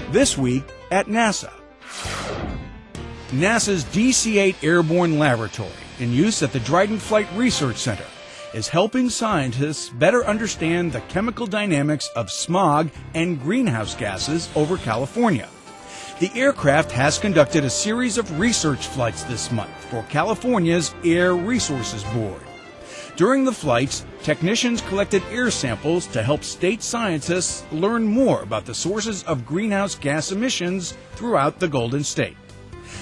This week at NASA. NASA's DC-8 Airborne Laboratory, in use at the Dryden Flight Research Center, is helping scientists better understand the chemical dynamics of smog and greenhouse gases over California. The aircraft has conducted a series of research flights this month for California's Air Resources Board. During the flights, technicians collected air samples to help state scientists learn more about the sources of greenhouse gas emissions throughout the Golden State.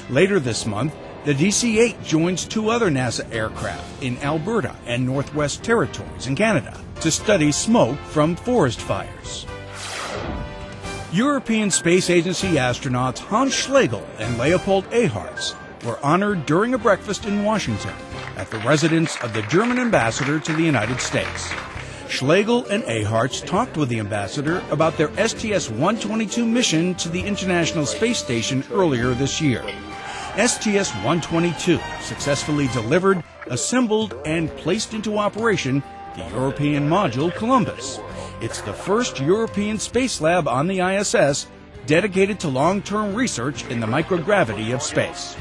Later this month, the DC-8 joins two other NASA aircraft in Alberta and Northwest Territories in Canada to study smoke from forest fires. European Space Agency astronauts Hans Schlegel and Leopold Eharts were honored during a breakfast in Washington at the residence of the German ambassador to the United States. Schlegel and Eharts talked with the ambassador about their STS-122 mission to the International Space Station earlier this year. STS-122 successfully delivered, assembled, and placed into operation the European module Columbus. It's the first European space lab on the ISS dedicated to long-term research in the microgravity of space.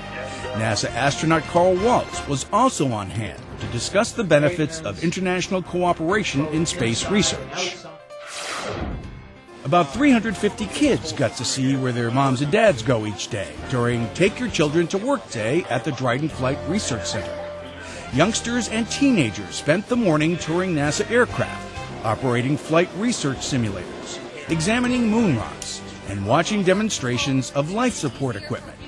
NASA astronaut Carl Waltz was also on hand to discuss the benefits of international cooperation in space research. About 350 kids got to see where their moms and dads go each day during Take Your Children to Work Day at the Dryden Flight Research Center. Youngsters and teenagers spent the morning touring NASA aircraft, operating flight research simulators, examining moon rocks, and watching demonstrations of life support equipment.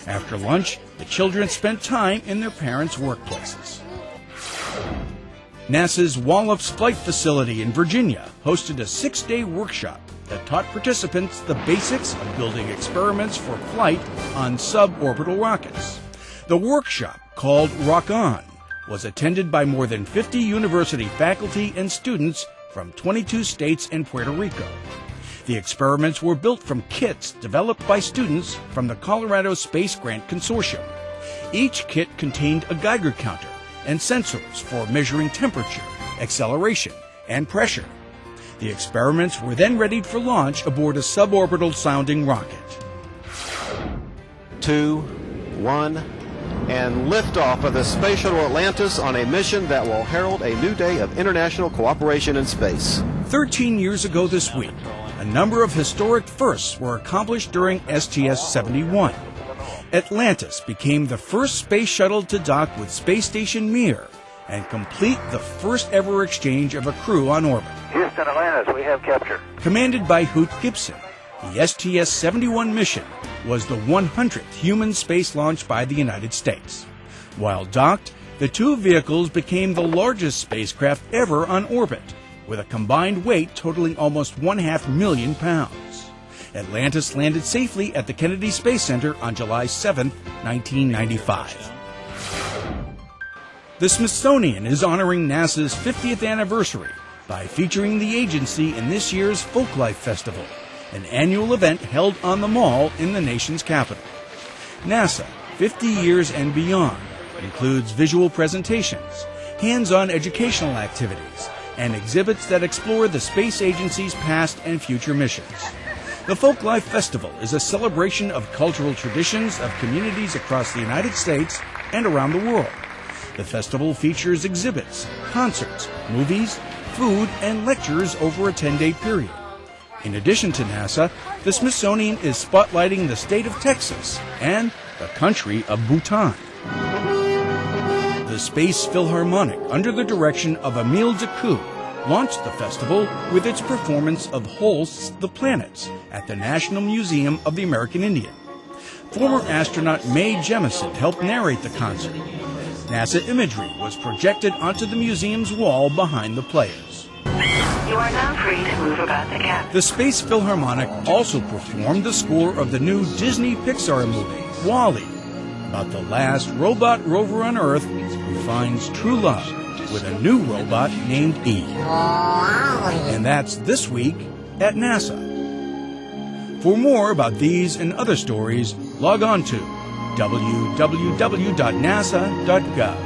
After lunch, the children spent time in their parents' workplaces. NASA's Wallops Flight Facility in Virginia hosted a 6-day workshop that taught participants the basics of building experiments for flight on suborbital rockets. The workshop, called Rock On, was attended by more than 50 university faculty and students from 22 states and Puerto Rico. The experiments were built from kits developed by students from the Colorado Space Grant Consortium. Each kit contained a Geiger counter and sensors for measuring temperature, acceleration, and pressure. The experiments were then readied for launch aboard a suborbital sounding rocket. 2, 1, and liftoff of the Space Shuttle Atlantis on a mission that will herald a new day of international cooperation in space. 13 years ago this week, a number of historic firsts were accomplished during STS-71. Atlantis became the first space shuttle to dock with Space Station Mir and complete the first ever exchange of a crew on orbit. Houston, Atlantis, we have capture. Commanded by Hoot Gibson, the STS-71 mission was the 100th human space launch by the United States. While docked, the two vehicles became the largest spacecraft ever on orbit, with a combined weight totaling almost 500,000 pounds. Atlantis landed safely at the Kennedy Space Center on July 7, 1995. The Smithsonian is honoring NASA's 50th anniversary by featuring the agency in this year's Folklife Festival, an annual event held on the Mall in the nation's capital. NASA, 50 years and beyond, includes visual presentations, hands-on educational activities, and exhibits that explore the space agency's past and future missions. The Folklife Festival is a celebration of cultural traditions of communities across the United States and around the world. The festival features exhibits, concerts, movies, food, and lectures over a 10-day period. In addition to NASA, the Smithsonian is spotlighting the state of Texas and the country of Bhutan. The Space Philharmonic, under the direction of Emile Decoux, launched the festival with its performance of Holst's The Planets at the National Museum of the American Indian. Former astronaut Mae Jemison helped narrate the concert. NASA imagery was projected onto the museum's wall behind the players. You are now free to move about the cabin. The Space Philharmonic also performed the score of the new Disney Pixar movie, WALL-E, about the last robot rover on Earth who finds true love with a new robot named Eve. And that's this week at NASA. For more about these and other stories, log on to www.nasa.gov.